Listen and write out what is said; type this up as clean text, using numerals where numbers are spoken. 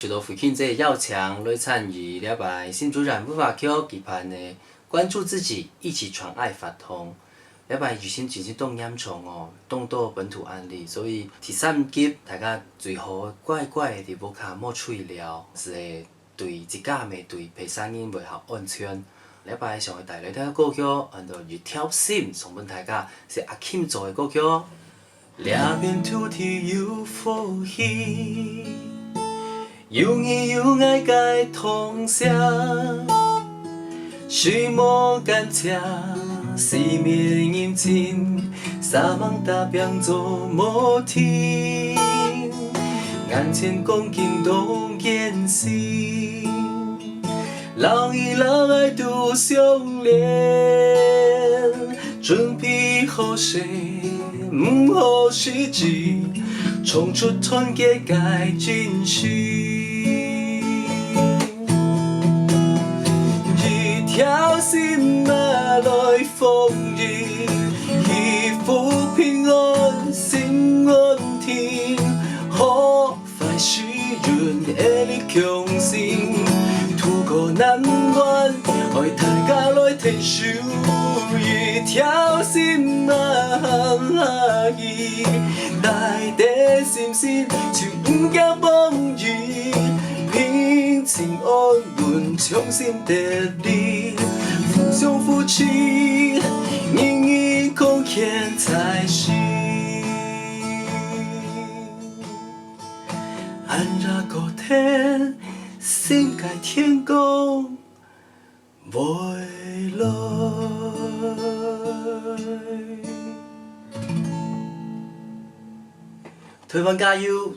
许多父亲节要强来参与了白新主人不法区举办的关注自己，一起传爱发通。了白疫情真是冻严重哦，冻到本土案例，所以第三级大家最好乖乖地无卡莫处理了，是会对一家的对陪产人袂较安全。了白上会带来的歌曲，按照日跳心，上本大家是阿 Kim 做的歌曲。两边土地有风雨。有义有爱该同享，许莫干车，四面迎亲，沙芒大表做摩天，眼前光景都见心，老一老爱都相连，准备好谁，唔好失志。冲出团结该进取，一条心马来风雨，一副平安心安定，好快时运的你强心，渡过难关，爱大家来提手，一条心马来伊。大地心心就不惊风雨，平静安稳重新得力，互相扶持，人与共建才是。安然高天，心盖天公，未来。台湾加油！